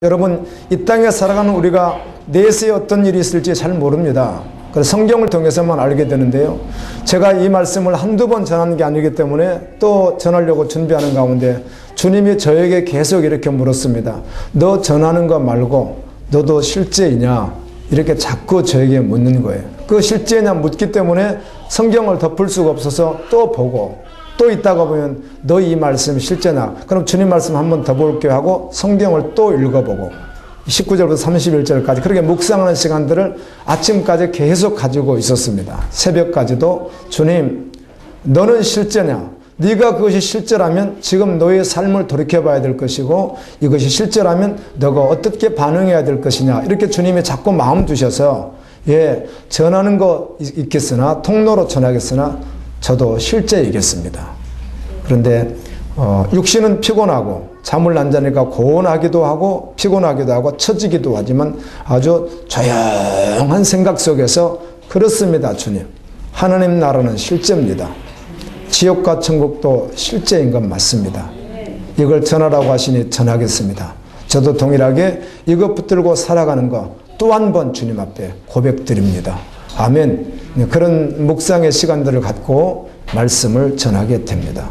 여러분, 이 땅에 살아가는 우리가 내세에 어떤 일이 있을지 잘 모릅니다. 그래서 성경을 통해서만 알게 되는데요. 제가 이 말씀을 한두 번 전하는 게 아니기 때문에 또 전하려고 준비하는 가운데 주님이 저에게 계속 이렇게 물었습니다. 너 전하는 거 말고 너도 실제이냐? 이렇게 자꾸 저에게 묻는 거예요. 그 실제냐 묻기 때문에 성경을 덮을 수가 없어서 또 보고 또 있다가 보면 너 이 말씀 실제나? 그럼 주님 말씀 한번 더 볼게요 하고 성경을 또 읽어보고 19절부터 31절까지 그렇게 묵상하는 시간들을 아침까지 계속 가지고 있었습니다. 새벽까지도 주님 너는 실제냐? 네가 그것이 실제라면 지금 너의 삶을 돌이켜봐야 될 것이고 이것이 실제라면 너가 어떻게 반응해야 될 것이냐 이렇게 주님이 자꾸 마음 두셔서 전하는 거 있겠으나 통로로 전하겠으나 저도 실제이겠습니다. 그런데 육신은 피곤하고 잠을 안 자니까 고온하기도 하고 피곤하기도 하고 처지기도 하지만 아주 조용한 생각 속에서 그렇습니다. 주님, 하나님 나라는 실제입니다. 지옥과 천국도 실제인 건 맞습니다. 이걸 전하라고 하시니 전하겠습니다. 저도 동일하게 이것 붙들고 살아가는 거 또 한 번 주님 앞에 고백드립니다. 아멘. 그런 묵상의 시간들을 갖고 말씀을 전하게 됩니다.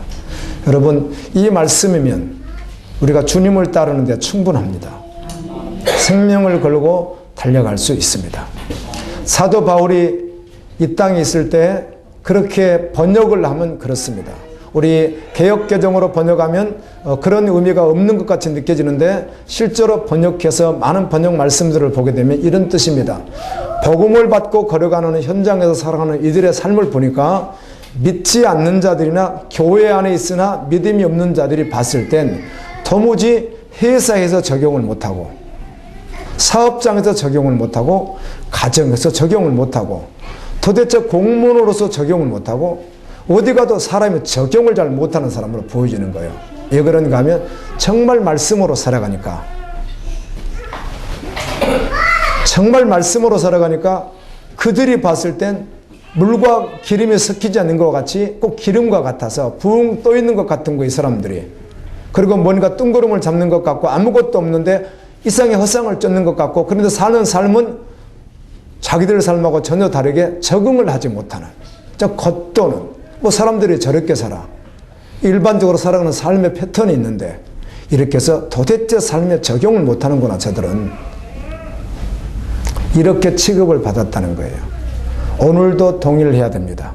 여러분, 이 말씀이면 우리가 주님을 따르는 데 충분합니다. 생명을 걸고 달려갈 수 있습니다. 사도 바울이 이 땅에 있을 때 그렇게 번역을 하면 그렇습니다. 우리 개역개정으로 번역하면 그런 의미가 없는 것 같이 느껴지는데 실제로 번역해서 많은 번역 말씀들을 보게 되면 이런 뜻입니다. 복음을 받고 걸어가는 현장에서 살아가는 이들의 삶을 보니까 믿지 않는 자들이나 교회 안에 있으나 믿음이 없는 자들이 봤을 땐 도무지 회사에서 적용을 못하고 사업장에서 적용을 못하고 가정에서 적용을 못하고 도대체 공무원으로서 적용을 못하고 어디 가도 사람이 적용을 잘 못하는 사람으로 보여지는 거예요. 왜 그런가 하면 정말 말씀으로 살아가니까 그들이 봤을 땐 물과 기름이 섞이지 않는 것 같이 꼭 기름과 같아서 붕 떠 있는 것 같은 거예요. 이 사람들이. 그리고 뭔가 뜬구름을 잡는 것 같고 아무것도 없는데 이상의 허상을 쫓는 것 같고 그런데 사는 삶은 자기들 삶하고 전혀 다르게 적응을 하지 못하는 겉도는 사람들이 저렇게 살아. 일반적으로 살아가는 삶의 패턴이 있는데 이렇게 해서 도대체 삶에 적용을 못하는구나 저들은. 이렇게 취급을 받았다는 거예요. 오늘도 동일해야 됩니다.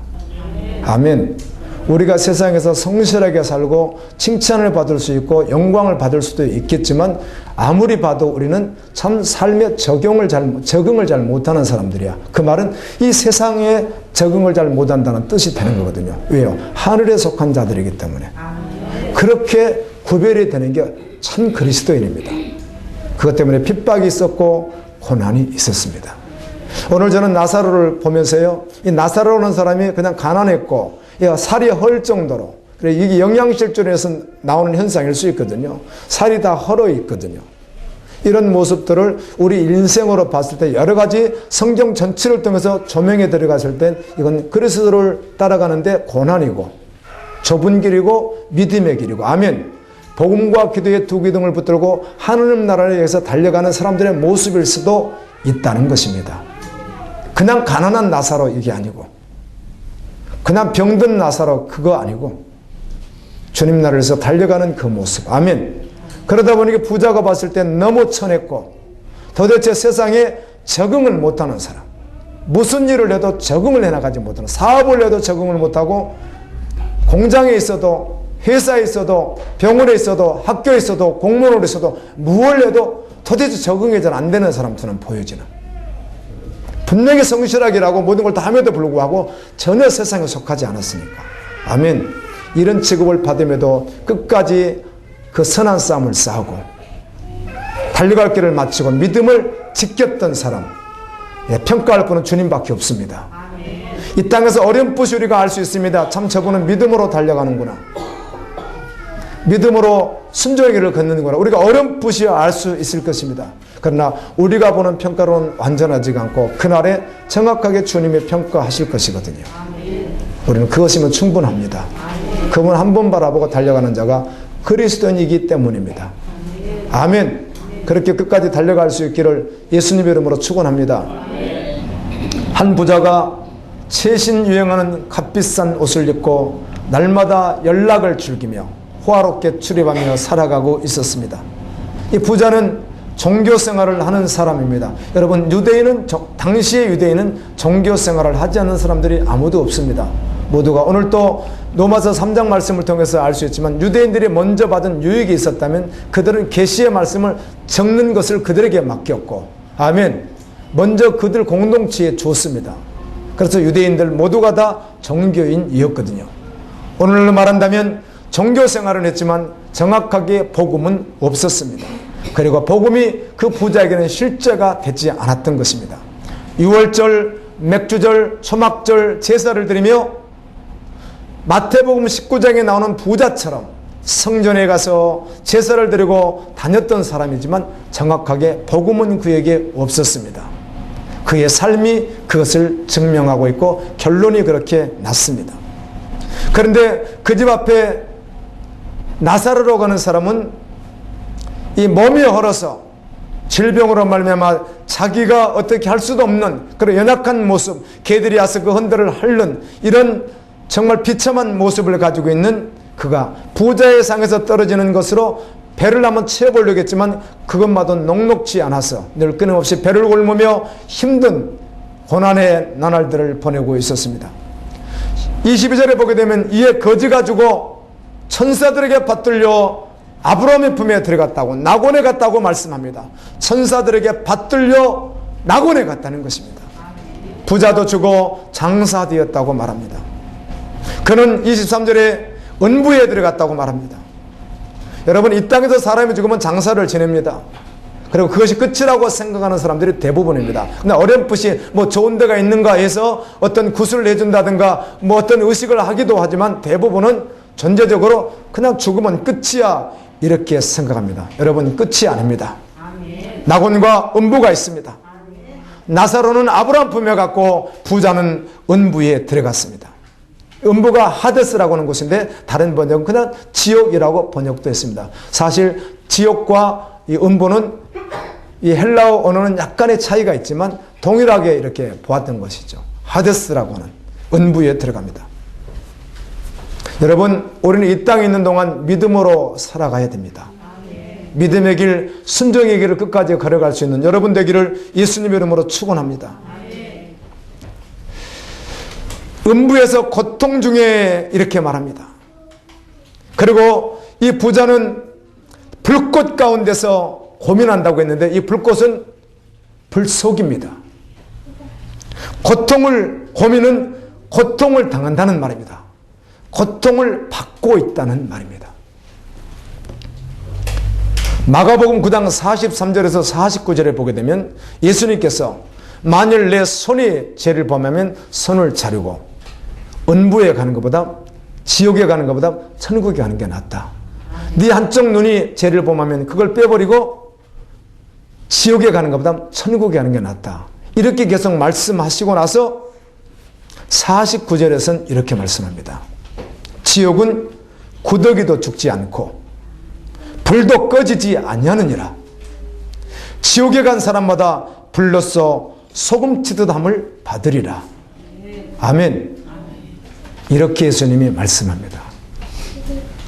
아멘. 우리가 세상에서 성실하게 살고 칭찬을 받을 수 있고 영광을 받을 수도 있겠지만 아무리 봐도 우리는 참 삶에 적응을 잘 못하는 사람들이야. 그 말은 이 세상에 적응을 잘 못한다는 뜻이 되는 거거든요. 왜요? 하늘에 속한 자들이기 때문에. 그렇게 구별이 되는 게 참 그리스도인입니다. 그것 때문에 핍박이 있었고 고난이 있었습니다. 오늘 저는 나사로를 보면서요. 이 나사로라는 사람이 그냥 가난했고 살이 헐 정도로 이게 영양실조에서 나오는 현상일 수 있거든요. 살이 다 헐어 있거든요. 이런 모습들을 우리 인생으로 봤을 때 여러 가지 성경 전체를 통해서 조명에 들어갔을 땐 이건 그리스도를 따라가는데 고난이고 좁은 길이고 믿음의 길이고 아멘. 복음과 기도의 두 기둥을 붙들고 하느님 나라를 위해서 달려가는 사람들의 모습일 수도 있다는 것입니다. 그냥 가난한 나사로 이게 아니고 그냥 병든 나사로 그거 아니고 주님 나라를 위해서 달려가는 그 모습. 아멘. 그러다 보니까 부자가 봤을 땐 너무 천했고 도대체 세상에 적응을 못하는 사람. 무슨 일을 해도 적응을 해나가지 못하는 사업을 해도 적응을 못하고 공장에 있어도 회사에 있어도 병원에 있어도 학교에 있어도 공무원으로 있어도 무엇을 해도 도대체 적응이 잘 안 되는 사람처럼 보여지는 분명히 성실하게 일하고 모든 걸 다 함에도 불구하고 전혀 세상에 속하지 않았으니까. 아멘. 이런 취급을 받음에도 끝까지 그 선한 싸움을 싸우고 달려갈 길을 마치고 믿음을 지켰던 사람. 평가할 분은 주님밖에 없습니다. 이 땅에서 어렴풋이 우리가 알 수 있습니다. 참 저분은 믿음으로 달려가는구나. 믿음으로 순종의 길을 걷는구나. 우리가 어렴풋이 알 수 있을 것입니다. 그러나 우리가 보는 평가로는 완전하지가 않고 그날에 정확하게 주님이 평가하실 것이거든요. 우리는 그것이면 충분합니다. 그분 한 번 바라보고 달려가는 자가 그리스도인이기 때문입니다. 아멘. 그렇게 끝까지 달려갈 수 있기를 예수님의 이름으로 축원합니다. 한 부자가 최신 유행하는 값비싼 옷을 입고 날마다 연락을 즐기며 호화롭게 출입하며 살아가고 있었습니다. 이 부자는 종교 생활을 하는 사람입니다. 여러분, 당시의 유대인은 종교 생활을 하지 않는 사람들이 아무도 없습니다. 모두가 오늘 또 로마서 3장 말씀을 통해서 알 수 있지만 유대인들이 먼저 받은 유익이 있었다면 그들은 계시의 말씀을 적는 것을 그들에게 맡겼고, 아멘, 먼저 그들 공동체에 줬습니다. 그래서 유대인들 모두가 다 종교인이었거든요. 오늘로 말한다면 종교 생활은 했지만 정확하게 복음은 없었습니다. 그리고 복음이 그 부자에게는 실제가 되지 않았던 것입니다. 유월절, 맥주절, 초막절 제사를 드리며 마태복음 19장에 나오는 부자처럼 성전에 가서 제사를 드리고 다녔던 사람이지만 정확하게 복음은 그에게 없었습니다. 그의 삶이 그것을 증명하고 있고 결론이 그렇게 났습니다. 그런데 그 집 앞에 나사로로 가는 사람은 이 몸이 헐어서 질병으로 말미암아 자기가 어떻게 할 수도 없는 그런 연약한 모습, 개들이 와서 그 흔들을 핥는 이런 정말 비참한 모습을 가지고 있는 그가 부자의 상에서 떨어지는 것으로 배를 한번 채워보려고 했지만 그것마저 녹록지 않아서 늘 끊임없이 배를 옮으며 힘든 고난의 나날들을 보내고 있었습니다. 22절에 보게 되면 이에 거지 가지고 천사들에게 받들려 아브라함의 품에 들어갔다고, 낙원에 갔다고 말씀합니다. 천사들에게 받들려 낙원에 갔다는 것입니다. 부자도 주고 장사되었다고 말합니다. 그는 23절에 은부에 들어갔다고 말합니다. 여러분, 이 땅에서 사람이 죽으면 장사를 지냅니다. 그리고 그것이 끝이라고 생각하는 사람들이 대부분입니다. 근데 어렴풋이 뭐 좋은 데가 있는가 해서 어떤 구슬을 해준다든가 뭐 어떤 의식을 하기도 하지만 대부분은 전제적으로 그냥 죽으면 끝이야 이렇게 생각합니다. 여러분, 끝이 아닙니다. 낙원과 은부가 있습니다. 나사로는 아브라함 품에 갔고 부자는 은부에 들어갔습니다. 은부가 하데스라고 하는 곳인데 다른 번역은 그냥 지옥이라고 번역도 했습니다. 사실 지옥과 이 은부는 이 헬라어 언어는 약간의 차이가 있지만 동일하게 이렇게 보았던 것이죠. 하데스라고 하는 은부에 들어갑니다. 여러분, 우리는 이 땅에 있는 동안 믿음으로 살아가야 됩니다. 믿음의 길, 순종의 길을 끝까지 걸어갈 수 있는 여러분 되기를 예수님의 이름으로 축원합니다. 음부에서 고통 중에 이렇게 말합니다. 그리고 이 부자는 불꽃 가운데서 고민한다고 했는데 이 불꽃은 불속입니다. 고민은 고통을 당한다는 말입니다. 고통을 받고 있다는 말입니다. 마가복음 9장 43절에서 49절에 보게 되면 예수님께서 만일 내 손이 죄를 범하면 손을 자르고 은부에 가는 것보다 지옥에 가는 것보다 천국에 가는 게 낫다. 네 한쪽 눈이 죄를 범하면 그걸 빼버리고 지옥에 가는 것보다 천국에 가는 게 낫다. 이렇게 계속 말씀하시고 나서 49절에서는 이렇게 말씀합니다. 지옥은 구더기도 죽지 않고 불도 꺼지지 아니하느니라. 지옥에 간 사람마다 불로써 소금치듯함을 받으리라. 아멘. 이렇게 예수님이 말씀합니다.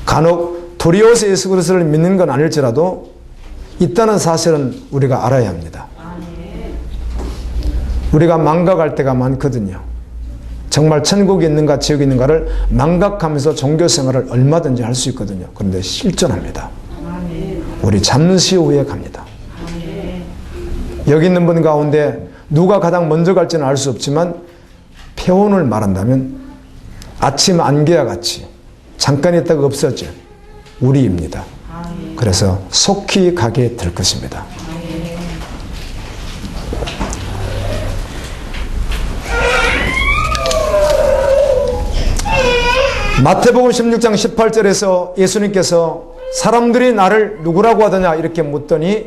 간혹 도리어서 예수 그리스도를 믿는 건 아닐지라도 있다는 사실은 우리가 알아야 합니다. 우리가 망각할 때가 많거든요. 정말 천국이 있는가 지옥이 있는가를 망각하면서 종교생활을 얼마든지 할 수 있거든요. 그런데 실존합니다. 우리 잠시 후에 갑니다. 여기 있는 분 가운데 누가 가장 먼저 갈지는 알 수 없지만 표현을 말한다면 아침 안개와 같이 잠깐 있다가 없어질 우리입니다. 그래서 속히 가게 될 것입니다. 마태복음 16장 18절에서 예수님께서 사람들이 나를 누구라고 하더냐 이렇게 묻더니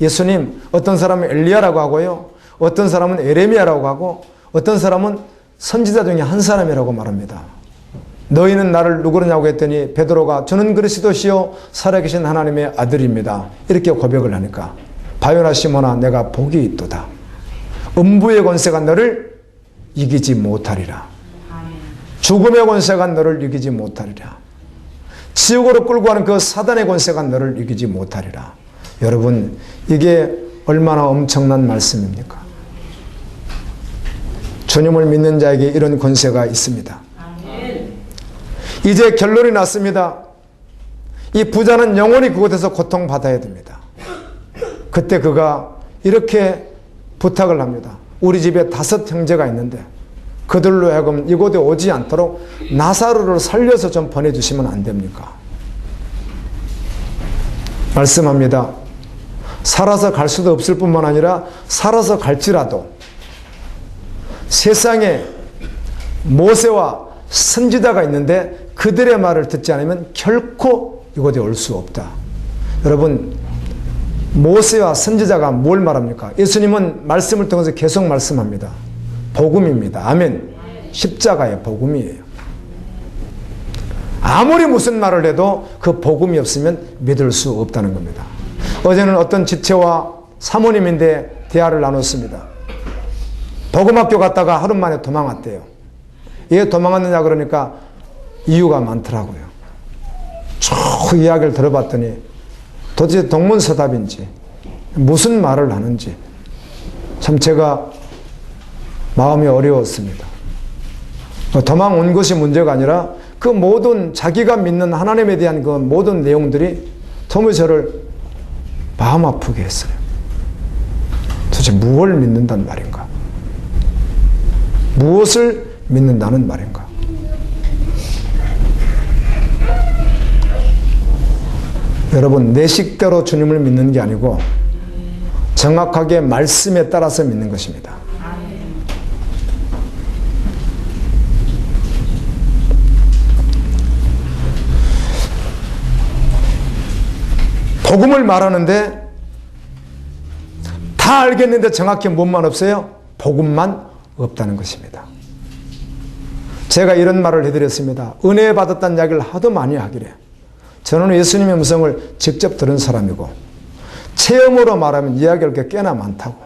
예수님 어떤 사람은 엘리야라고 하고요, 어떤 사람은 에레미야라고 하고 어떤 사람은 선지자 중에 한 사람이라고 말합니다. 너희는 나를 누구냐고 했더니 베드로가 저는 그리스도시요 살아계신 하나님의 아들입니다. 이렇게 고백을 하니까 바요나 시몬아 내가 복이 있도다. 음부의 권세가 너를 이기지 못하리라. 죽음의 권세가 너를 이기지 못하리라. 지옥으로 끌고 가는 그 사단의 권세가 너를 이기지 못하리라. 여러분, 이게 얼마나 엄청난 말씀입니까? 주님을 믿는 자에게 이런 권세가 있습니다. 이제 결론이 났습니다. 이 부자는 영원히 그곳에서 고통받아야 됩니다. 그때 그가 이렇게 부탁을 합니다. 우리 집에 5 형제가 있는데 그들로 하여금 이곳에 오지 않도록 나사로를 살려서 좀 보내주시면 안 됩니까? 말씀합니다. 살아서 갈 수도 없을 뿐만 아니라 살아서 갈지라도 세상에 모세와 선지자가 있는데 그들의 말을 듣지 않으면 결코 이곳에 올 수 없다. 여러분, 모세와 선지자가 뭘 말합니까? 예수님은 말씀을 통해서 계속 말씀합니다. 복음입니다. 아멘. 십자가의 복음이에요. 아무리 무슨 말을 해도 그 복음이 없으면 믿을 수 없다는 겁니다. 어제는 어떤 지체와 사모님인데 대화를 나눴습니다. 복음학교 갔다가 하루 만에 도망왔대요. 왜 도망왔느냐 그러니까 이유가 많더라고요. 쭉 이야기를 들어봤더니 도대체 동문서답인지 무슨 말을 하는지 참 제가 마음이 어려웠습니다. 도망온 것이 문제가 아니라 그 모든 자기가 믿는 하나님에 대한 그 모든 내용들이 도무지 저를 마음 아프게 했어요. 도대체 무엇을 믿는다는 말인가? 무엇을 믿는다는 말인가? 여러분, 내 식대로 주님을 믿는 게 아니고 정확하게 말씀에 따라서 믿는 것입니다. 복음을 말하는데 다 알겠는데 정확히 뭔만 없어요? 복음만 없다는 것입니다. 제가 이런 말을 해드렸습니다. 은혜 받았다는 이야기를 하도 많이 하기래. 저는 예수님의 음성을 직접 들은 사람이고 체험으로 말하면 이야기할 게 꽤나 많다고.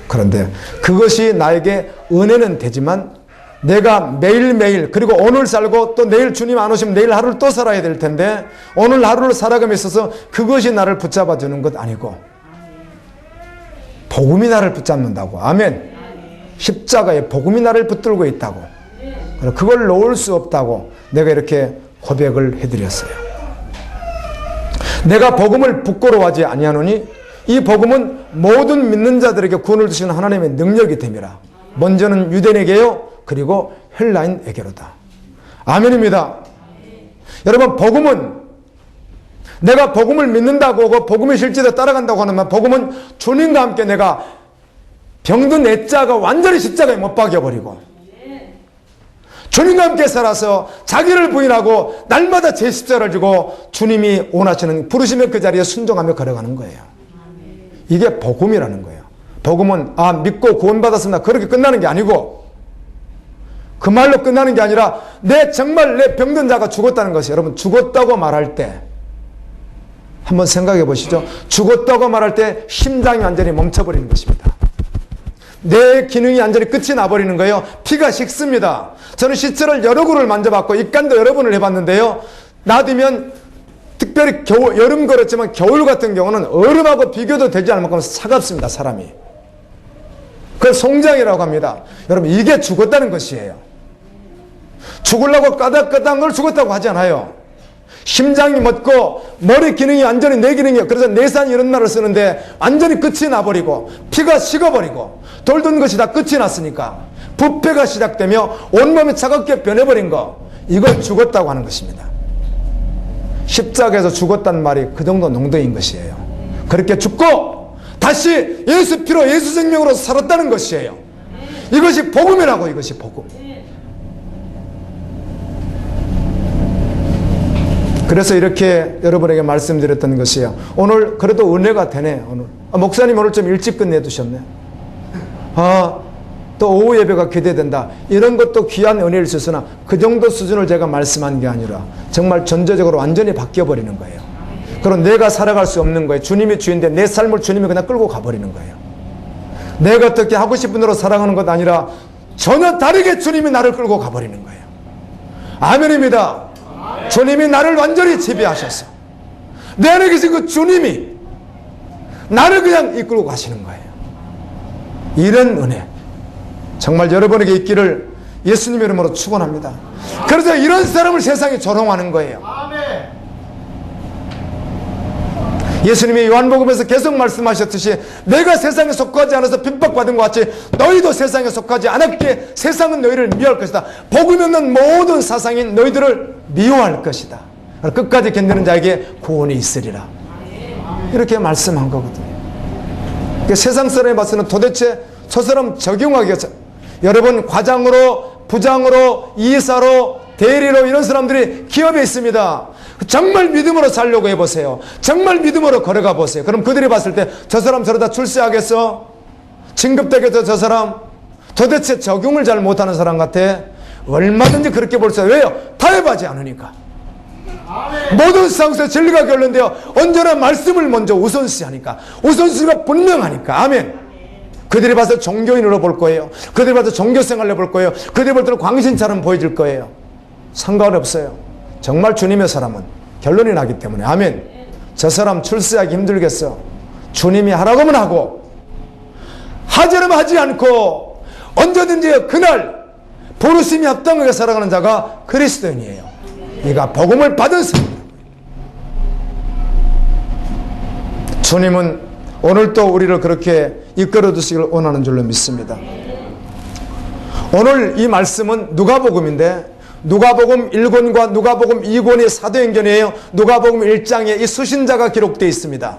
그런데 그것이 나에게 은혜는 되지만 내가 매일매일 그리고 오늘 살고 또 내일 주님 안 오시면 내일 하루를 또 살아야 될 텐데 오늘 하루를 살아감에 있어서 그것이 나를 붙잡아 주는 것 아니고 복음이 나를 붙잡는다고. 아멘. 십자가에 복음이 나를 붙들고 있다고. 그걸 놓을 수 없다고 내가 이렇게 고백을 해드렸어요. 내가 복음을 부끄러워하지 아니하노니 이 복음은 모든 믿는 자들에게 구원을 주시는 하나님의 능력이 됨이라. 먼저는 유대인에게요 그리고 헬라인에게로다. 아멘입니다. 여러분, 복음은 내가 복음을 믿는다고 하고 복음의 실제로 따라간다고 하면 복음은 주님과 함께 내가 병든 내 자가 완전히 십자가에 못 박여버리고 주님과 함께 살아서 자기를 부인하고 날마다 제 십자가를 지고 주님이 원하시는 부르시면 그 자리에 순종하며 걸어가는 거예요. 이게 복음이라는 거예요. 복음은 믿고 구원받았습니다 그렇게 끝나는 게 아니고 그 말로 끝나는 게 아니라 정말 내 병든 자가 죽었다는 것이, 여러분, 죽었다고 말할 때 한번 생각해 보시죠. 죽었다고 말할 때 심장이 완전히 멈춰버리는 것입니다. 내 기능이 완전히 끝이 나버리는 거예요. 피가 식습니다. 저는 시체를 여러 구를 만져봤고 입간도 여러 번을 해봤는데요. 놔두면 특별히 여름 그렇지만 겨울 같은 경우는 얼음하고 비교도 되지 않을 만큼 차갑습니다. 사람이. 그걸 송장이라고 합니다. 여러분, 이게 죽었다는 것이에요. 죽으려고 까닥까닥 걸 죽었다고 하지 않아요. 심장이 멎고 머리 기능이 완전히 내 기능이에요. 그래서 내산 이런 말을 쓰는데 완전히 끝이 나버리고 피가 식어버리고 돌던 것이 다 끝이 났으니까 부패가 시작되며 온몸이 차갑게 변해버린 거, 이걸 죽었다고 하는 것입니다. 십자가에서 죽었다는 말이 그 정도 농도인 것이에요. 그렇게 죽고 다시 예수 피로 예수 생명으로 살았다는 것이에요. 이것이 복음이라고. 이것이 복음. 그래서 이렇게 여러분에게 말씀드렸던 것이에요. 오늘 그래도 은혜가 되네. 오늘 목사님 오늘 좀 일찍 끝내두셨네. 또 오후 예배가 기대된다. 이런 것도 귀한 은혜일 수 있으나 그 정도 수준을 제가 말씀한 게 아니라 정말 전체적으로 완전히 바뀌어버리는 거예요. 그럼 내가 살아갈 수 없는 거예요. 주님이 주인데 내 삶을 주님이 그냥 끌고 가버리는 거예요. 내가 어떻게 하고 싶은 대로 살아가는 것 아니라 전혀 다르게 주님이 나를 끌고 가버리는 거예요. 아멘입니다. 주님이 나를 완전히 지배하셔서 내 안에 계신 그 주님이 나를 그냥 이끌고 가시는 거예요. 이런 은혜 정말 여러분에게 있기를 예수님의 이름으로 축원합니다. 그래서 이런 사람을 세상에 조롱하는 거예요. 예수님이 요한복음에서 계속 말씀하셨듯이 내가 세상에 속하지 않아서 핍박받은 것 같이 너희도 세상에 속하지 않았기에 세상은 너희를 미워할 것이다. 복음이 없는 모든 사상인 너희들을 미워할 것이다. 끝까지 견디는 자에게 구원이 있으리라. 이렇게 말씀한 거거든요. 세상 사람에 봐서는 도대체 저 사람 적용하기가, 여러분 과장으로 부장으로 이사로 대리로 이런 사람들이 기업에 있습니다. 정말 믿음으로 살려고 해보세요. 정말 믿음으로 걸어가 보세요. 그럼 그들이 봤을 때 저 사람 저러다 출세하겠어? 진급되겠어? 저 사람 도대체 적용을 잘 못하는 사람 같아? 얼마든지 그렇게 볼 수 있어요. 왜요? 타협하지 않으니까. 모든 상황에서 진리가 결론되어 언제나 말씀을 먼저 우선시하니까, 우선시가 분명하니까. 아멘. 그들이 봐서 종교인으로 볼 거예요. 그들이 봐서 종교생활로 볼 거예요. 그들이 볼 때는 광신처럼 보여질 거예요. 상관없어요. 정말 주님의 사람은 결론이 나기 때문에. 아멘. 저 사람 출세하기 힘들겠어. 주님이 하라고 하면 하고 하자면 하지 않고 언제든지 그날 부르심이 합당하게 살아가는 자가 그리스도인이에요. 네가 복음을 받은 사람이라고요. 주님은 오늘도 우리를 그렇게 이끌어 주시길 원하는 줄로 믿습니다. 오늘 이 말씀은 누가복음인데 누가복음 1권과 누가복음 2권이 사도행전이에요. 누가복음 1장에 이 수신자가 기록되어 있습니다.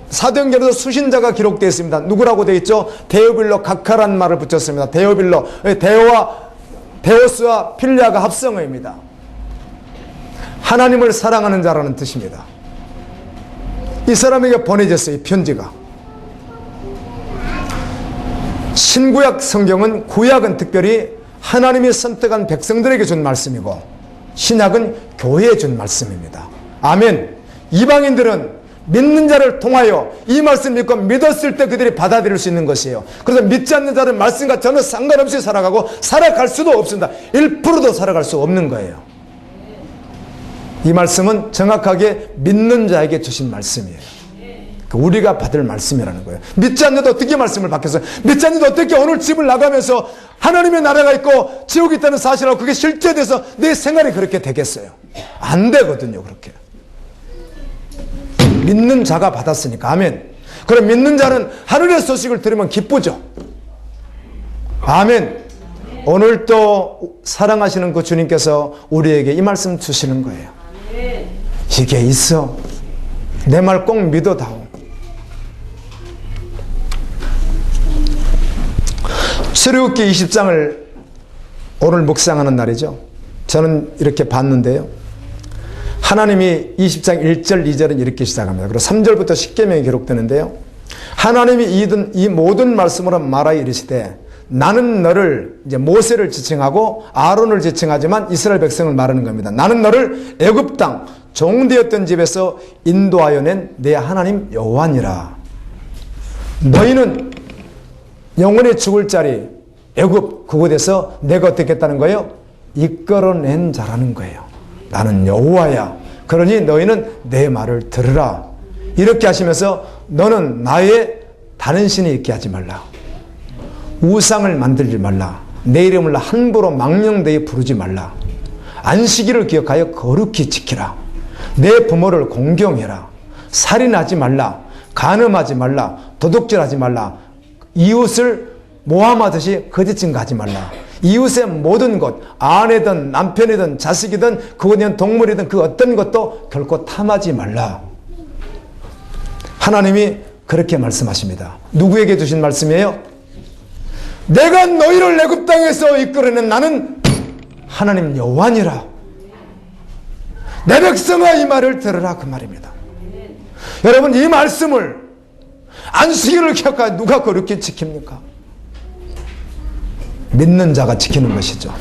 사도행전에도 수신자가 기록되어 있습니다. 누구라고 되어 있죠? 데오빌로 각하라는 말을 붙였습니다. 데오빌로, 데오스와 필리아가 합성어입니다. 하나님을 사랑하는 자라는 뜻입니다. 이 사람에게 보내졌어요. 이 편지가. 신구약 성경은, 구약은 특별히 하나님이 선택한 백성들에게 준 말씀이고 신약은 교회에 준 말씀입니다. 아멘. 이방인들은 믿는 자를 통하여 이 말씀을 믿고 믿었을 때 그들이 받아들일 수 있는 것이에요. 그래서 믿지 않는 자는 말씀과 전혀 상관없이 살아가고 살아갈 수도 없습니다. 1%도 살아갈 수 없는 거예요. 이 말씀은 정확하게 믿는 자에게 주신 말씀이에요. 우리가 받을 말씀이라는 거예요. 믿지 않는데 어떻게 말씀을 받겠어요? 믿지 않는데 어떻게 오늘 집을 나가면서 하나님의 나라가 있고 지옥이 있다는 사실하고 그게 실제돼서 내 생활이 그렇게 되겠어요? 안 되거든요. 그렇게 믿는 자가 받았으니까. 아멘. 그럼 믿는 자는 하늘의 소식을 들으면 기쁘죠. 아멘. 오늘 또 사랑하시는 그 주님께서 우리에게 이 말씀 주시는 거예요. 이게 있어. 내 말 꼭 믿어다오. 출애굽기 20장을 오늘 묵상하는 날이죠. 저는 이렇게 봤는데요. 하나님이 20장 1절 2절은 이렇게 시작합니다. 그리고 3절부터 십계명이 기록되는데요. 하나님이 이 모든 말씀으로 말하여 이르시되 나는 너를, 이제 모세를 지칭하고 아론을 지칭하지만 이스라엘 백성을 말하는 겁니다. 나는 너를 애굽 땅 종되었던 집에서 인도하여 낸 내 하나님 여호와니라. 너희는 영원히 죽을 자리 애굽 그곳에서 내가 어떻게 했다는 거예요? 이끌어낸 자라는 거예요. 나는 여호와야. 그러니 너희는 내 말을 들으라. 이렇게 하시면서 너는 나의 다른 신이 있게 하지 말라. 우상을 만들지 말라. 내 이름을 함부로 망령되이 부르지 말라. 안식일을 기억하여 거룩히 지키라. 내 부모를 공경해라. 살인하지 말라. 간음하지 말라. 도둑질하지 말라. 이웃을 모함하듯이 거짓 증거하지 말라. 이웃의 모든 것, 아내든 남편이든 자식이든 그것이든 동물이든 그 어떤 것도 결코 탐하지 말라. 하나님이 그렇게 말씀하십니다. 누구에게 주신 말씀이에요? 내가 너희를 애굽 땅에서 이끌어낸 나는 하나님 여호와니라. 내 백성아 이 말을 들으라, 그 말입니다. 여러분, 이 말씀을 안식일을 기억하여 누가 그렇게 지킵니까? 믿는 자가 지키는 것이죠.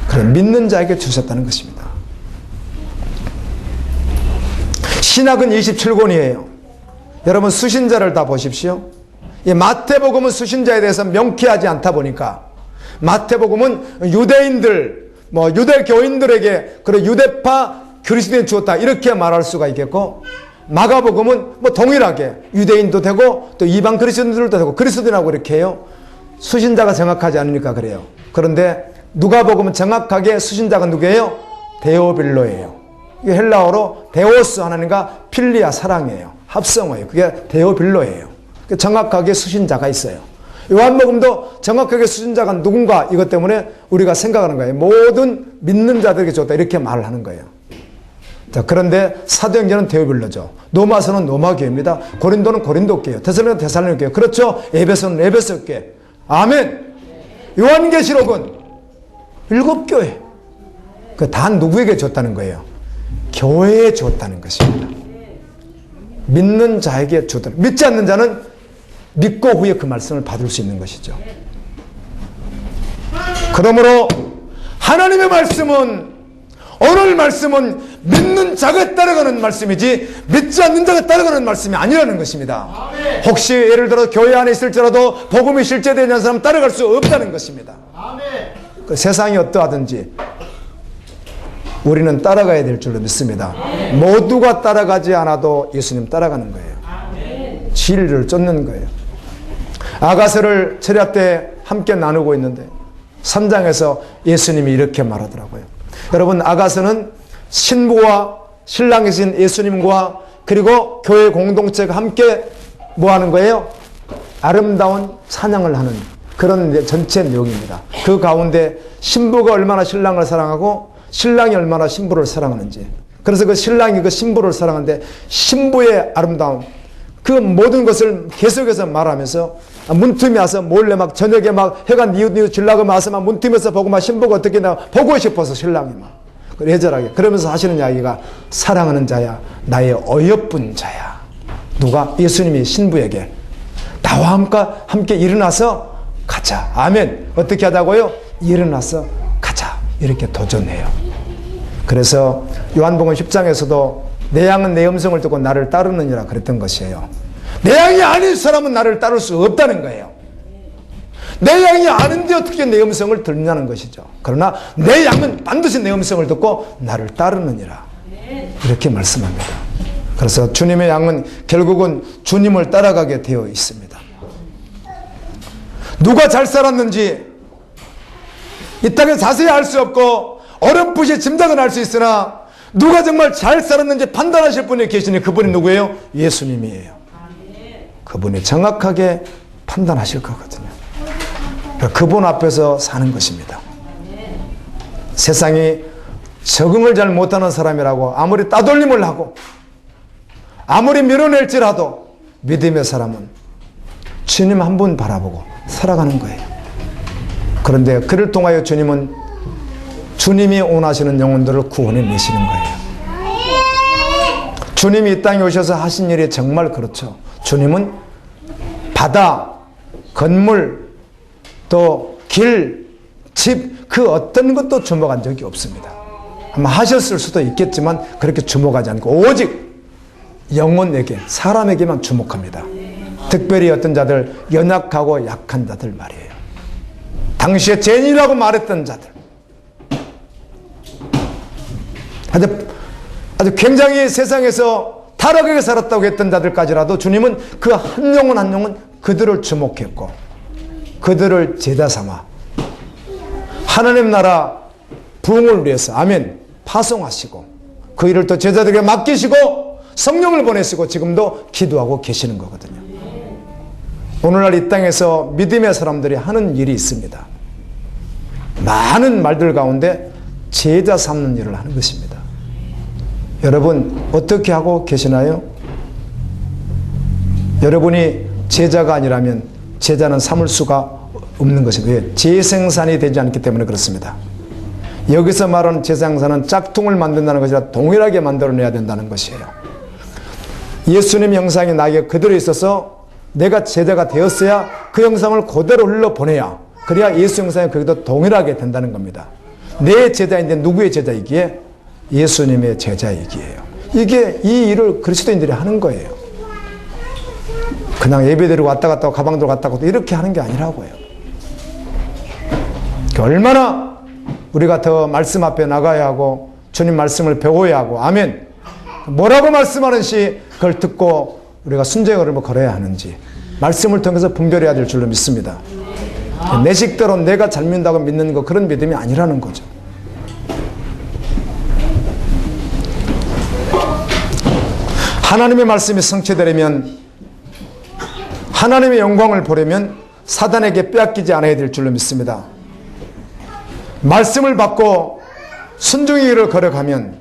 그래, 믿는 자에게 주셨다는 것입니다. 신약은 27권이에요. 여러분 수신자를 다 보십시오. 이 마태복음은 수신자에 대해서 명쾌하지 않다 보니까 마태복음은 유대인들, 유대교인들에게 그런 유대파 그리스도인 주었다 이렇게 말할 수가 있겠고, 마가복음은 동일하게 유대인도 되고 또 이방 그리스도인들도 되고 그리스도인하고 이렇게 해요. 수신자가 정확하지 않으니까 그래요. 그런데 누가복음은 정확하게 수신자가 누구예요? 데오빌로예요. 이게 헬라어로 데오스 하나님과 필리아 사랑이에요. 합성어예요. 그게 데오빌로예요. 정확하게 수신자가 있어요. 요한복음도 정확하게 수신자가 누군가 이것 때문에 우리가 생각하는 거예요. 모든 믿는 자들에게 줬다 이렇게 말을 하는 거예요. 자, 그런데 사도행전은 데오빌로죠. 로마서는 로마교회입니다. 고린도는 고린도교회요. 데살로니가는 데살로니가교회. 그렇죠. 에베소는 에베소교회. 아멘. 요한계시록은 7교회. 그 다 누구에게 줬다는 거예요? 교회에 줬다는 것입니다. 믿는 자에게 줬다. 믿지 않는 자는 믿고 후에 그 말씀을 받을 수 있는 것이죠. 그러므로 하나님의 말씀은, 오늘 말씀은 믿는 자가 따라가는 말씀이지 믿지 않는 자가 따라가는 말씀이 아니라는 것입니다. 혹시 예를 들어 교회 안에 있을지라도 복음이 실제되지 않는 사람 따라갈 수 없다는 것입니다. 그 세상이 어떠하든지 우리는 따라가야 될 줄로 믿습니다. 모두가 따라가지 않아도 예수님 따라가는 거예요. 진리를 쫓는 거예요. 아가서를 철야 때 함께 나누고 있는데 3장에서 예수님이 이렇게 말하더라고요. 여러분, 아가서는 신부와 신랑이신 예수님과 그리고 교회 공동체가 함께 뭐 하는 거예요? 아름다운 찬양을 하는 그런 전체 내용입니다. 그 가운데 신부가 얼마나 신랑을 사랑하고 신랑이 얼마나 신부를 사랑하는지, 그래서 그 신랑이 그 신부를 사랑하는데 신부의 아름다움, 그 모든 것을 계속해서 말하면서 문틈이 와서 몰래 막 저녁에 막 해가 뉘우뉘우 질라고 와서 막 문틈에서 보고 막 신부가 어떻게 나 보고 싶어서 신랑이 막 애절하게 그러면서 하시는 이야기가 사랑하는 자야, 나의 어여쁜 자야. 누가? 예수님이 신부에게 나와 함께 일어나서 가자. 아멘. 어떻게 하자고요? 일어나서 가자. 이렇게 도전해요. 그래서 요한복음 10장에서도 내 양은 내 음성을 듣고 나를 따르느니라 그랬던 것이에요. 내 양이 아닌 사람은 나를 따를 수 없다는 거예요. 내 양이 아는데 어떻게 내 음성을 듣느냐는 것이죠. 그러나 내 양은 반드시 내 음성을 듣고 나를 따르느니라 이렇게 말씀합니다. 그래서 주님의 양은 결국은 주님을 따라가게 되어 있습니다. 누가 잘 살았는지 이 땅에 자세히 알 수 없고 어렴풋이 짐작은 할 수 있으나 누가 정말 잘 살았는지 판단하실 분이 계시니 그분이 누구예요? 예수님이에요. 그분이 정확하게 판단하실 거거든요. 그분 앞에서 사는 것입니다. 세상이 적응을 잘 못하는 사람이라고 아무리 따돌림을 하고 아무리 밀어낼지라도 믿음의 사람은 주님 한 분 바라보고 살아가는 거예요. 그런데 그를 통하여 주님은 주님이 원하시는 영혼들을 구원해 내시는 거예요. 주님이 이 땅에 오셔서 하신 일이 정말 그렇죠. 주님은 바다, 건물, 또 길, 집, 그 어떤 것도 주목한 적이 없습니다. 아마 하셨을 수도 있겠지만 그렇게 주목하지 않고 오직 영혼에게, 사람에게만 주목합니다. 특별히 어떤 자들, 연약하고 약한 자들 말이에요. 당시에 죄인이라고 말했던 자들, 아주 굉장히 세상에서 타락하게 살았다고 했던 자들까지라도 주님은 그 한 영혼 한 영혼 그들을 주목했고 그들을 제자 삼아 하나님 나라 부흥을 위해서 아멘 파송하시고 그 일을 또 제자들에게 맡기시고 성령을 보내시고 지금도 기도하고 계시는 거거든요. 오늘날 이 땅에서 믿음의 사람들이 하는 일이 있습니다. 많은 말들 가운데 제자 삼는 일을 하는 것입니다. 여러분 어떻게 하고 계시나요? 여러분이 제자가 아니라면 제자는 삼을 수가 없는 것입니다. 왜? 재생산이 되지 않기 때문에 그렇습니다. 여기서 말하는 재생산은 짝퉁을 만든다는 것이 아니라 동일하게 만들어내야 된다는 것이에요. 예수님 형상이 나에게 그대로 있어서 내가 제자가 되었어야 그 형상을 그대로 흘러보내야 그래야 예수 형상이 거기도 동일하게 된다는 겁니다. 내 제자인데 누구의 제자이기에? 예수님의 제자이기에요. 이게 이 일을 그리스도인들이 하는 거예요. 그냥 예배드리고 왔다 갔다 하고 가방 들고 왔다 갔다 이렇게 하는 게 아니라고요. 얼마나 우리가 더 말씀 앞에 나가야 하고 주님 말씀을 배워야 하고 아멘 뭐라고 말씀하는지 그걸 듣고 우리가 순종의 걸음을 걸어야 하는지 말씀을 통해서 분별해야 될 줄로 믿습니다. 내 식대로 내가 잘 믿는다고 믿는 거 그런 믿음이 아니라는 거죠. 하나님의 말씀이 성취되려면 하나님의 영광을 보려면 사단에게 빼앗기지 않아야 될 줄로 믿습니다. 말씀을 받고 순종의 길을 걸어가면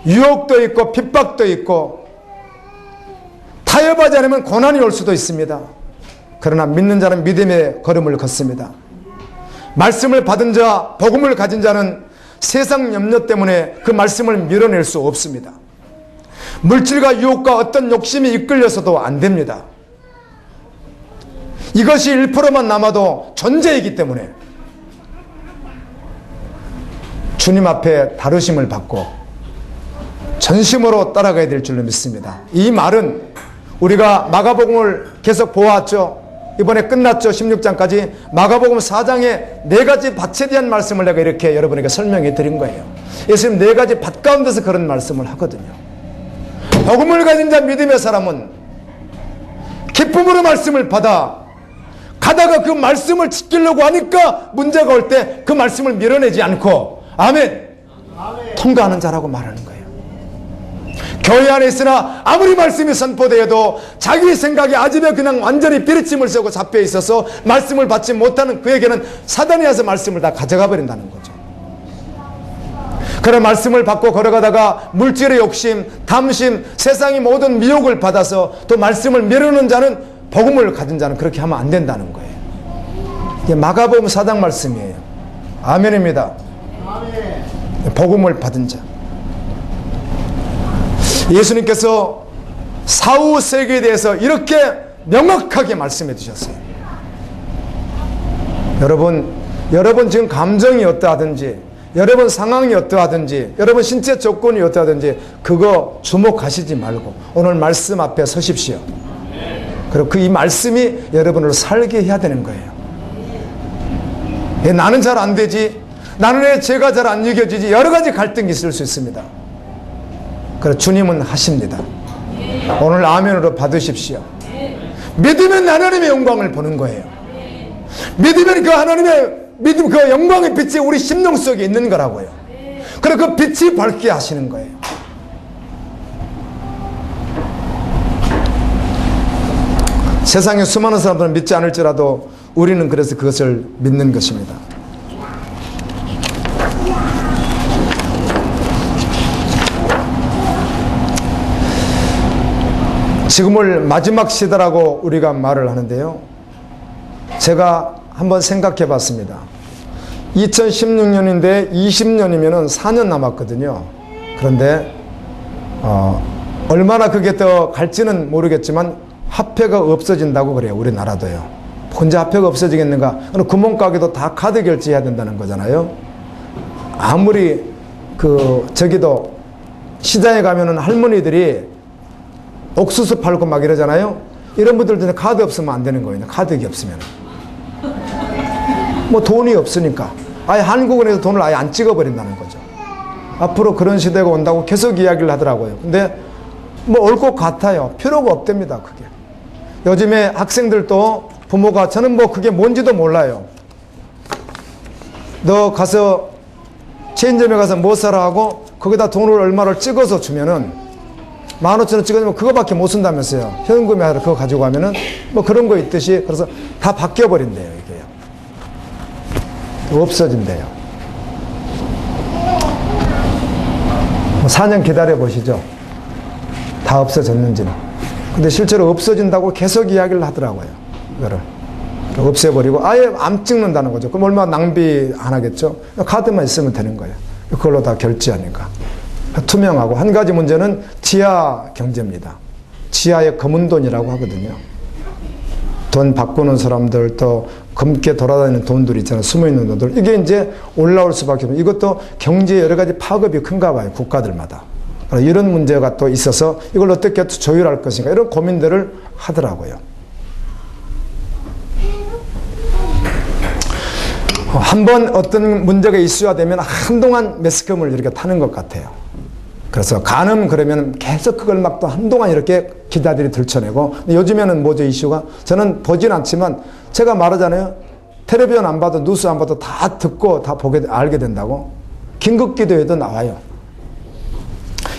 유혹도 있고 핍박도 있고 타협하지 않으면 고난이 올 수도 있습니다. 그러나 믿는 자는 믿음의 걸음을 걷습니다. 말씀을 받은 자, 복음을 가진 자는 세상 염려 때문에 그 말씀을 밀어낼 수 없습니다. 물질과 유혹과 어떤 욕심이 이끌려서도 안 됩니다. 이것이 1%만 남아도 존재이기 때문에 주님 앞에 다루심을 받고 전심으로 따라가야 될 줄로 믿습니다. 이 말은 우리가 마가복음을 계속 보았죠. 이번에 끝났죠. 16장까지 마가복음 4장에 4가지 밭에 대한 말씀을 내가 이렇게 여러분에게 설명해 드린 거예요. 예수님 4가지 밭 가운데서 그런 말씀을 하거든요. 복음을 가진 자 믿음의 사람은 기쁨으로 말씀을 받아 가다가 그 말씀을 지키려고 하니까 문제가 올 때 그 말씀을 밀어내지 않고 아멘 통과하는 자라고 말하는 거예요. 교회 안에 있으나 아무리 말씀이 선포되어도 자기 생각이 아집에 그냥 완전히 비리침을 쓰고 잡혀 있어서 말씀을 받지 못하는 그에게는 사단이 와서 말씀을 다 가져가 버린다는 거죠. 그런 말씀을 받고 걸어가다가 물질의 욕심, 탐심, 세상의 모든 미혹을 받아서 또 말씀을 미루는 자는 복음을 가진 자는 그렇게 하면 안 된다는 거예요. 이게 마가복음 4장 말씀이에요. 아멘입니다. 복음을 받은 자. 예수님께서 사후 세계에 대해서 이렇게 명확하게 말씀해 주셨어요. 여러분 지금 감정이 어떠하든지 여러분 상황이 어떠하든지 여러분 신체 조건이 어떠하든지 그거 주목하시지 말고 오늘 말씀 앞에 서십시오. 그리고 그 이 말씀이 여러분을 살게 해야 되는 거예요. 나는 잘 안 되지, 나는 왜 죄가 잘 안 여겨지지, 여러 가지 갈등이 있을 수 있습니다. 그래서 주님은 하십니다. 오늘 아멘으로 받으십시오. 믿으면 하나님의 영광을 보는 거예요. 믿으면 그 하나님의 믿음, 그 영광의 빛이 우리 심령 속에 있는 거라고요. 그래서 그 빛이 밝게 하시는 거예요. 세상에 수많은 사람들은 믿지 않을지라도 우리는 그래서 그것을 믿는 것입니다. 지금을 마지막 시대라고 우리가 말을 하는데요. 제가 한번 생각해 봤습니다. 2016년인데 20년이면 4년 남았거든요. 그런데 얼마나 그게 더 갈지는 모르겠지만 화폐가 없어진다고 그래요. 우리나라도요. 혼자 화폐가 없어지겠는가? 구멍가게도 다 카드 결제해야 된다는 거잖아요. 아무리 저기도 시장에 가면은 할머니들이 옥수수 팔고 막 이러잖아요. 이런 분들도 카드 없으면 안 되는 거예요. 카드기 없으면. 뭐 돈이 없으니까. 아예 한국은행에서 돈을 아예 안 찍어버린다는 거죠. 앞으로 그런 시대가 온다고 계속 이야기를 하더라고요. 근데 뭐 올 것 같아요. 필요가 없답니다. 그게. 요즘에 학생들도 부모가 저는 뭐 그게 뭔지도 몰라요. 너 가서 체인점에 가서 뭐 사라 하고 거기다 돈을 얼마를 찍어서 주면은 15,000원 찍어주면 그거밖에 못 쓴다면서요. 현금에 하러 그거 가지고 가면은 뭐 그런 거 있듯이 그래서 다 바뀌어버린대요. 이게요. 없어진대요. 4년 기다려 보시죠. 다 없어졌는지는. 근데 실제로 없어진다고 계속 이야기를 하더라고요. 이거를 없애버리고 아예 안 찍는다는 거죠. 그럼 얼마나 낭비 안 하겠죠. 카드만 있으면 되는 거예요. 그걸로 다 결제하니까. 투명하고 한 가지 문제는 지하 경제입니다. 지하의 검은 돈이라고 하거든요. 돈 바꾸는 사람들 또 검게 돌아다니는 돈들 있잖아요. 숨어있는 돈들. 이게 이제 올라올 수밖에 없어요. 이것도 경제에 여러 가지 파급이 큰가 봐요. 국가들마다. 이런 문제가 또 있어서 이걸 어떻게 조율할 것인가 이런 고민들을 하더라고요. 한번 어떤 문제가 이슈가 되면 한동안 매스컴을 이렇게 타는 것 같아요. 그래서 간음 그러면 계속 그걸 막 또 한동안 이렇게 기자들이 들춰내고, 요즘에는 뭐죠 이슈가? 저는 보진 않지만 제가 말하잖아요. 텔레비전 안 봐도 뉴스 안 봐도 다 듣고 다 알게 된다고. 긴급기도에도 나와요.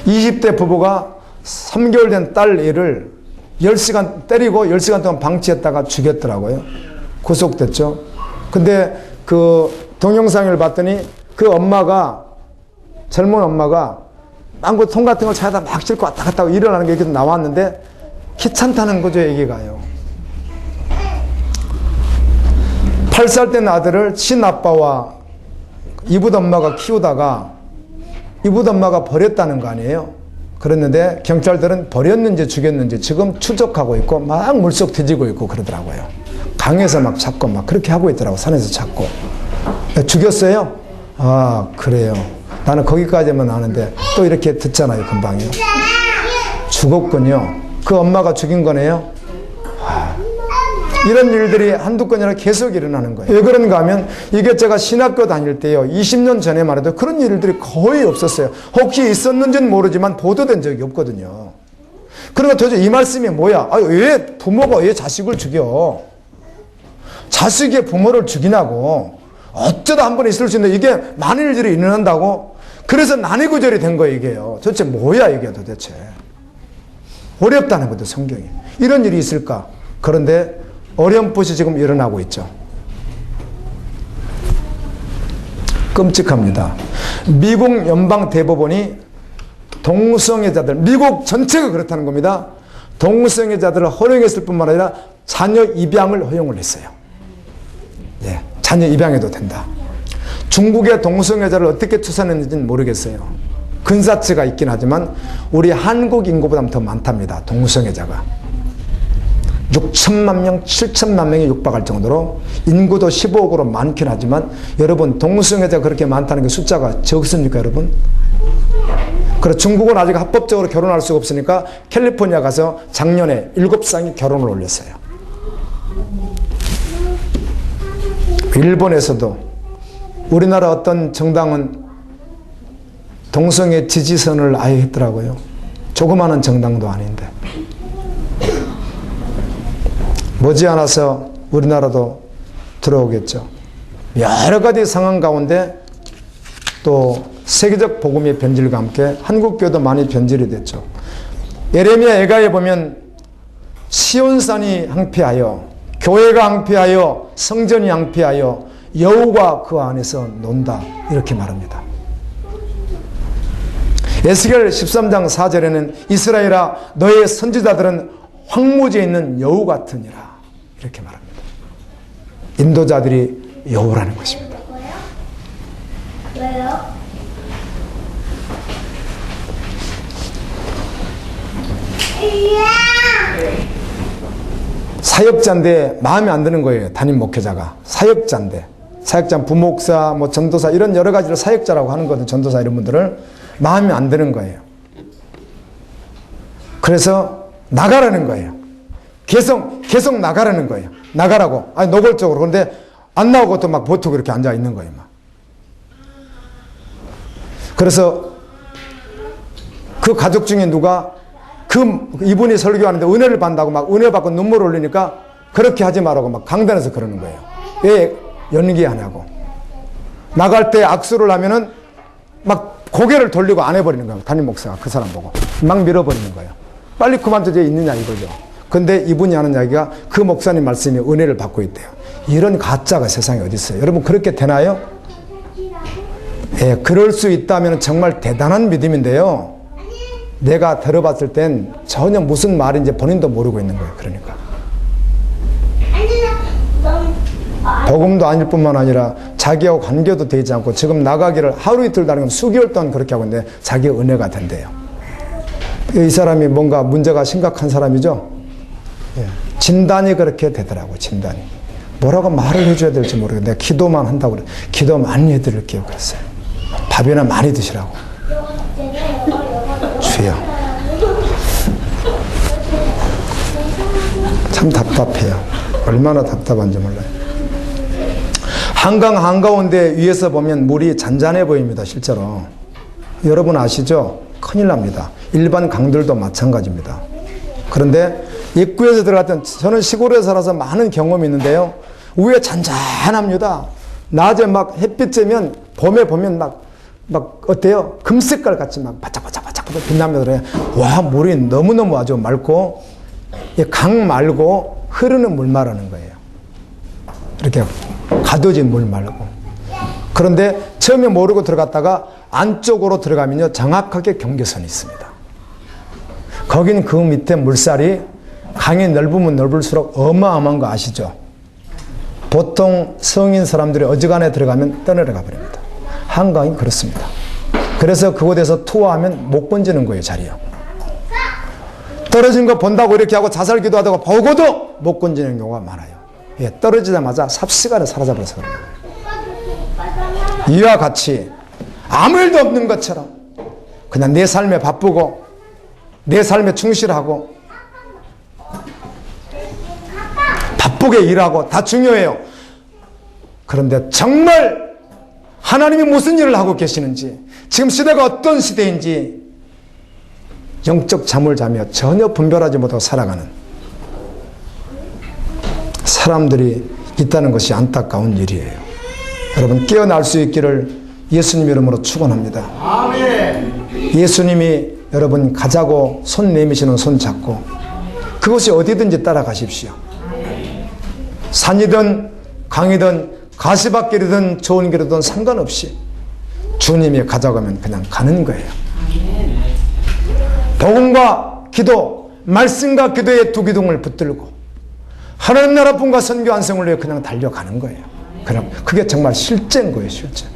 20대 부부가 3개월 된 딸 애를 10시간 때리고 10시간 동안 방치했다가 죽였더라고요. 구속됐죠. 근데 그 동영상을 봤더니 그 엄마가, 젊은 엄마가 망고 통 같은 걸 차에다 막 싣고 왔다 갔다 하고 일어나는 게 이렇게 나왔는데 귀찮다는 거죠, 얘기가요. 8살 된 아들을 친아빠와 이붓 엄마가 키우다가 이붓 엄마가 버렸다는 거 아니에요. 그랬는데 경찰들은 버렸는지 죽였는지 지금 추적하고 있고 막 물속 뒤지고 있고 그러더라고요. 강에서 막 찾고 막 그렇게 하고 있더라고. 산에서 찾고. 죽였어요? 아, 그래요. 나는 거기까지만 아는데 또 이렇게 듣잖아요, 금방요. 죽었군요. 그 엄마가 죽인 거네요. 이런 일들이 한두 건이 아니라 계속 일어나는 거예요. 왜 그런가 하면 이게 제가 신학교 다닐 때요, 20년 전에만 해도 그런 일들이 거의 없었어요. 혹시 있었는지는 모르지만 보도된 적이 없거든요. 그러니까 도대체 이 말씀이 뭐야? 왜 부모가 왜 자식을 죽여? 자식이 부모를 죽이냐고. 어쩌다 한 번 있을 수 있는데 이게 많은 일들이 일어난다고? 그래서 난이구절이 된 거예요, 이게요. 도대체 뭐야, 이게 도대체. 어렵다는 거죠, 성경이. 이런 일이 있을까? 그런데 어렴풋이 지금 일어나고 있죠. 끔찍합니다. 미국 연방대법원이 동성애자들, 미국 전체가 그렇다는 겁니다. 동성애자들을 허용했을 뿐만 아니라 자녀 입양을 허용을 했어요. 예, 자녀 입양해도 된다. 중국의 동성애자를 어떻게 추산했는지는 모르겠어요. 근사치가 있긴 하지만 우리 한국 인구보다 더 많답니다, 동성애자가. 6천만 명, 7천만 명이 육박할 정도로 인구도 15억으로 많긴 하지만 여러분, 동성애자가 그렇게 많다는 게 숫자가 적습니까, 여러분? 그래서 중국은 아직 합법적으로 결혼할 수가 없으니까 캘리포니아 가서 작년에 7쌍이 결혼을 올렸어요. 일본에서도 우리나라 어떤 정당은 동성애 지지선을 아예 했더라고요. 조그마한 정당도 아닌데. 머지않아서 우리나라도 들어오겠죠. 여러 가지 상황 가운데 또 세계적 복음의 변질과 함께 한국교회도 많이 변질이 됐죠. 예레미야 애가에 보면 시온산이 항폐하여, 교회가 항폐하여, 성전이 항폐하여 여호가 그 안에서 논다, 이렇게 말합니다. 에스겔 13장 4절에는 이스라엘아, 너의 선지자들은 황무지에 있는 여우 같으니라, 이렇게 말합니다. 인도자들이 여우라는 것입니다. 왜요? 사역자인데 마음에 안 드는 거예요, 담임 목회자가. 사역자인데. 사역자, 부목사, 뭐 전도사, 이런 여러 가지를 사역자라고 하는 거든, 전도사 이런 분들을. 마음에 안 드는 거예요. 그래서 나가라는 거예요. 계속 나가라는 거예요. 나가라고. 아니, 노골적으로. 그런데 안 나오고 또 막 보통 이렇게 앉아 있는 거예요, 막. 그래서 그 가족 중에 누가 이분이 설교하는데 은혜를 받는다고 막 은혜 받고 눈물 흘리니까 그렇게 하지 말라고 막 강단에서 그러는 거예요. 왜 연기하냐고. 나갈 때 악수를 하면은 막 고개를 돌리고 안 해버리는 거예요. 담임 목사가 그 사람 보고 막 밀어버리는 거예요. 빨리 그만둬져 있느냐 이거죠. 근데 이분이 하는 이야기가 그 목사님 말씀이 은혜를 받고 있대요. 이런 가짜가 세상에 어디 있어요? 여러분, 그렇게 되나요? 예, 그럴 수 있다면 정말 대단한 믿음인데요. 내가 들어봤을 땐 전혀 무슨 말인지 본인도 모르고 있는 거예요. 그러니까 복음도 아닐 뿐만 아니라 자기하고 관계도 되지 않고 지금 나가기를 하루 이틀 다른 건 수개월 동안 그렇게 하고 있는데 자기가 은혜가 된대요. 이 사람이 뭔가 문제가 심각한 사람이죠. 예, 진단이 그렇게 되더라고요. 진단이 뭐라고 말을 해줘야 될지 모르겠는데 기도만 한다고 그래. 기도 많이 해드릴게요. 그랬어요. 밥이나 많이 드시라고. 참 답답해요. 얼마나 답답한지 몰라요. 한강 한가운데 위에서 보면 물이 잔잔해 보입니다. 실제로. 여러분 아시죠? 큰일 납니다. 일반 강들도 마찬가지입니다. 그런데 입구에서 들어갔던, 저는 시골에 살아서 많은 경험이 있는데요. 위에 잔잔합니다. 낮에 막 햇빛 쬐면, 봄에 보면 막 어때요? 금색깔 같이 막 바짝바짝 빛나면서 그래요. 와, 물이 너무너무 아주 맑고, 강 말고 흐르는 물 말하는 거예요. 이렇게 가둬진 물 말고. 그런데 처음에 모르고 들어갔다가 안쪽으로 들어가면요, 정확하게 경계선이 있습니다. 거긴 그 밑에 물살이 강이 넓으면 넓을수록 어마어마한 거 아시죠? 보통 성인 사람들이 어지간해 들어가면 떠내려가 버립니다. 한강이 그렇습니다. 그래서 그곳에서 투어하면 못 건지는 거예요, 자리요. 떨어진 거 본다고 이렇게 하고 자살 기도하다가 보고도 못 건지는 경우가 많아요. 예, 떨어지자마자 삽시간에 사라져버려서 그래요. 이와 같이 아무 일도 없는 것처럼 그냥 내 삶에 바쁘고 내 삶에 충실하고 바쁘게 일하고 다 중요해요. 그런데 정말 하나님이 무슨 일을 하고 계시는지, 지금 시대가 어떤 시대인지 영적 잠을 자며 전혀 분별하지 못하고 살아가는 사람들이 있다는 것이 안타까운 일이에요. 여러분, 깨어날 수 있기를 예수님 이름으로 축원합니다. 아멘. 예수님이 여러분 가자고 손 내미시는 손 잡고 그것이 어디든지 따라가십시오. 산이든 강이든 가시밭길이든 좋은 길이든 상관없이 주님이 가자고 하면 그냥 가는 거예요. 복음과 기도, 말씀과 기도의 두 기둥을 붙들고 하나님 나라 분과 선교 안성을 위해 그냥 달려가는 거예요. 그럼 그게 정말 실제인 거예요, 실제.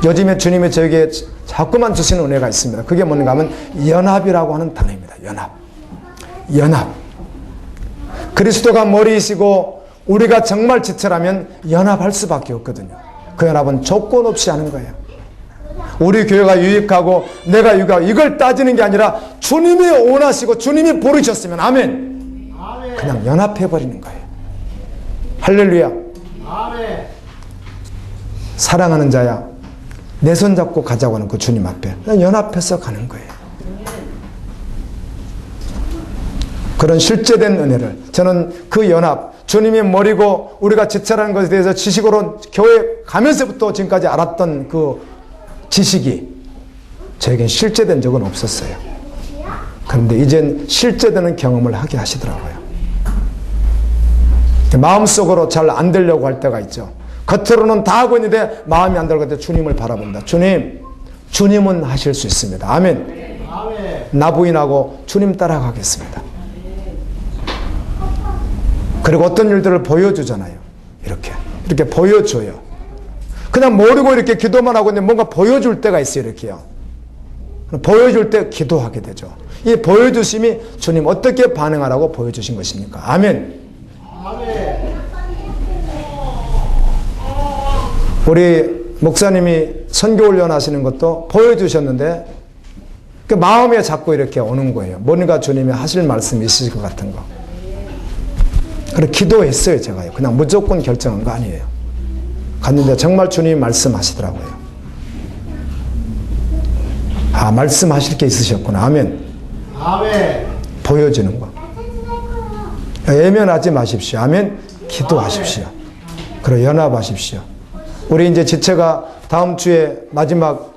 요즘에 주님이 저에게 자꾸만 주시는 은혜가 있습니다. 그게 뭔가 하면 연합이라고 하는 단어입니다. 연합. 그리스도가 머리이시고 우리가 정말 지체라면 연합할 수밖에 없거든요. 그 연합은 조건 없이 하는 거예요. 우리 교회가 유익하고 내가 유익하고 이걸 따지는 게 아니라 주님이 원하시고 주님이 부르셨으면 아멘. 그냥 연합해버리는 거예요. 할렐루야. 아멘. 사랑하는 자야, 내 손 잡고 가자고 하는 그 주님 앞에 그냥 연합해서 가는 거예요. 그런 실제된 은혜를, 저는 그 연합, 주님이 머리고 우리가 지체라는 것에 대해서 지식으로 교회 가면서부터 지금까지 알았던 그 지식이 저에겐 실제된 적은 없었어요. 그런데 이젠 실제되는 경험을 하게 하시더라고요. 마음속으로 잘 안 되려고 할 때가 있죠. 겉으로는 다 하고 있는데 마음이 안 들어갈 때 주님을 바라본다. 주님은 하실 수 있습니다. 아멘. 나 부인하고 주님 따라가겠습니다. 그리고 어떤 일들을 보여주잖아요. 이렇게 보여줘요. 그냥 모르고 이렇게 기도만 하고 있는데 뭔가 보여줄 때가 있어요. 이렇게요. 보여줄 때 기도하게 되죠. 이 보여주심이 주님 어떻게 반응하라고 보여주신 것입니까? 아멘. 우리 목사님이 선교훈련 하시는 것도 보여주셨는데 그 마음에 자꾸 이렇게 오는 거예요. 뭔가 주님이 하실 말씀이 있으실 것 같은 거. 그래 기도했어요, 제가요. 그냥 무조건 결정한 거 아니에요. 갔는데 정말 주님이 말씀하시더라고요. 아, 말씀하실 게 있으셨구나. 아멘. 아멘. 보여주는 거. 외면하지 마십시오. 아멘. 기도하십시오. 그리고 연합하십시오. 우리 이제 지체가 다음 주에 마지막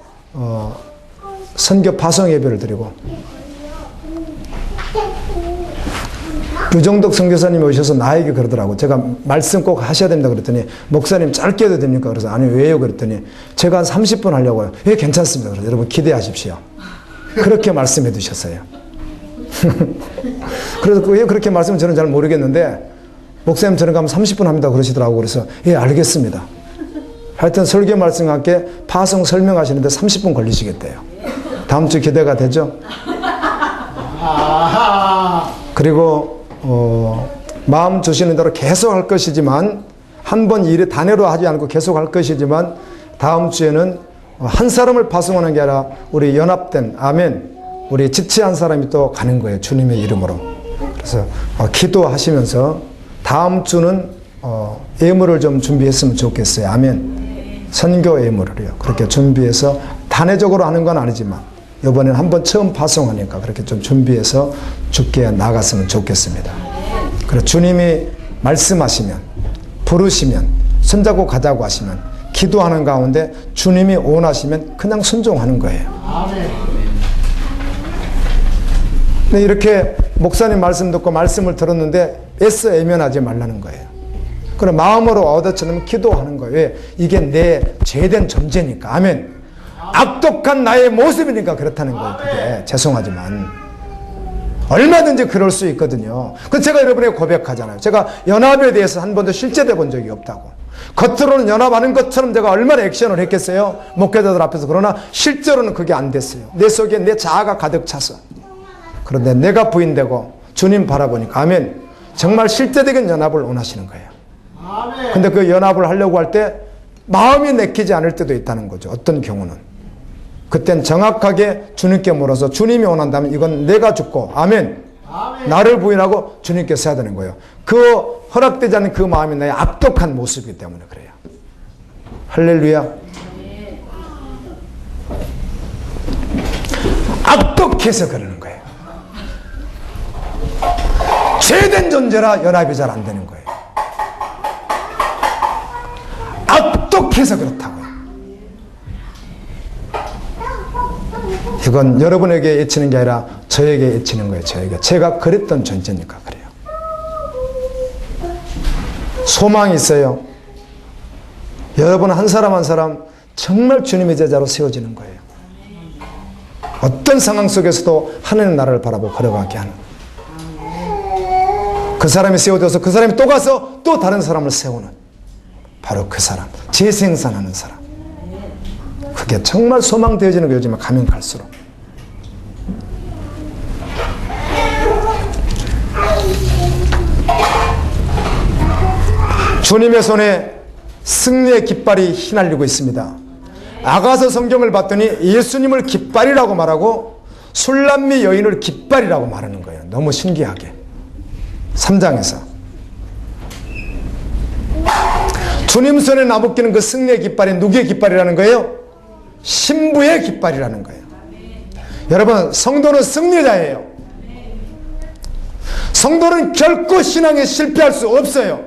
선교 파송 예배를 드리고 유정덕 선교사님이 오셔서 나에게 그러더라고. 제가 말씀 꼭 하셔야 된다 그랬더니 목사님 짧게 해도 됩니까? 그래서 아니 왜요? 그랬더니 제가 한 30분 하려고요. 예, 괜찮습니다. 그래서 여러분 기대하십시오. 그렇게 말씀해 주셨어요. 그래서 왜 그렇게 말씀을 저는 잘 모르겠는데 목사님 저는 가면 30분 합니다 그러시더라고. 그래서 예, 알겠습니다. 하여튼 설교 말씀과 함께 파송 설명하시는데 30분 걸리시겠대요. 다음 주 기대가 되죠? 그리고 마음 주시는 대로 계속 할 것이지만 한 번 일에 단회로 하지 않고 계속 할 것이지만 다음 주에는 한 사람을 파송하는 게 아니라 우리 연합된 아멘 우리 지체한 사람이 또 가는 거예요. 주님의 이름으로. 그래서 기도하시면서 다음 주는 예물을 좀 준비했으면 좋겠어요. 아멘. 선교 예물을요. 그렇게 준비해서 단회적으로 하는 건 아니지만 이번에는 한번 처음 파송하니까 그렇게 좀 준비해서 주께 나갔으면 좋겠습니다. 그래서 주님이 말씀하시면, 부르시면, 손잡고 가자고 하시면, 기도하는 가운데 주님이 원하시면 그냥 순종하는 거예요. 근데 이렇게 목사님 말씀 듣고 말씀을 들었는데 애써 애면하지 말라는 거예요. 그럼 마음으로 얻어처럼 기도하는 거예요. 왜? 이게 내 죄된 존재니까. 아멘. 악독한 나의 모습이니까 그렇다는 거예요. 그게 죄송하지만 얼마든지 그럴 수 있거든요. 그래서 제가 여러분에게 고백하잖아요. 제가 연합에 대해서 한 번도 실제돼 본 적이 없다고. 겉으로는 연합하는 것처럼 제가 얼마나 액션을 했겠어요? 목회자들 앞에서. 그러나 실제로는 그게 안 됐어요. 내 속에 내 자아가 가득 차서. 그런데 내가 부인되고 주님 바라보니까 아멘. 정말 실제적인 연합을 원하시는 거예요. 근데 그 연합을 하려고 할 때 마음이 내키지 않을 때도 있다는 거죠. 어떤 경우는. 그땐 정확하게 주님께 물어서 주님이 원한다면 이건 내가 죽고 아멘. 나를 부인하고 주님께서 해야 되는 거예요. 그 허락되지 않는 그 마음이 나의 악독한 모습이기 때문에 그래요. 할렐루야. 악독해서 그러는 거예요. 죄된 존재라 연합이 잘 안 되는 거예요. 악독해서 그렇다고요. 이건 여러분에게 애치는 게 아니라 저에게 애치는 거예요. 저에게. 제가 그랬던 존재니까 그래요. 소망이 있어요. 여러분 한 사람 한 사람 정말 주님의 제자로 세워지는 거예요. 어떤 상황 속에서도 하나님의 나라를 바라보고 걸어가게 하는. 그 사람이 세워져서 그 사람이 또 가서 또 다른 사람을 세우는 바로 그 사람. 재생산하는 사람. 그게 정말 소망되어지는 거 요즘에 가면 갈수록. 주님의 손에 승리의 깃발이 휘날리고 있습니다. 아가서 성경을 봤더니 예수님을 깃발이라고 말하고 술람미 여인을 깃발이라고 말하는 거예요. 너무 신기하게. 3장에서 주님 손에 나붙기는 그 승리의 깃발이 누구의 깃발이라는 거예요? 신부의 깃발이라는 거예요. 여러분, 성도는 승리자예요. 성도는 결코 신앙에 실패할 수 없어요.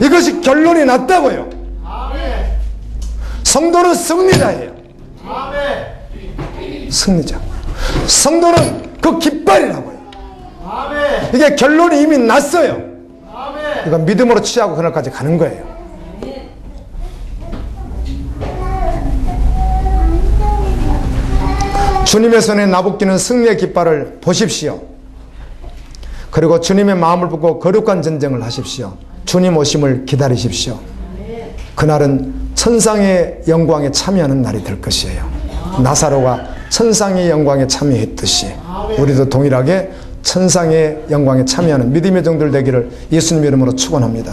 이것이 결론이 났다고요. 성도는 승리자예요. 승리자. 성도는 그 깃발이라고요. 이게 결론이 이미 났어요. 이건 믿음으로 취하고 그날까지 가는 거예요. 주님의 손에 나붙기는 승리의 깃발을 보십시오. 그리고 주님의 마음을 품고 거룩한 전쟁을 하십시오. 주님 오심을 기다리십시오. 그날은 천상의 영광에 참여하는 날이 될 것이에요. 나사로가 천상의 영광에 참여했듯이 우리도 동일하게 천상의 영광에 참여하는 믿음의 종들 되기를 예수님 이름으로 축원합니다.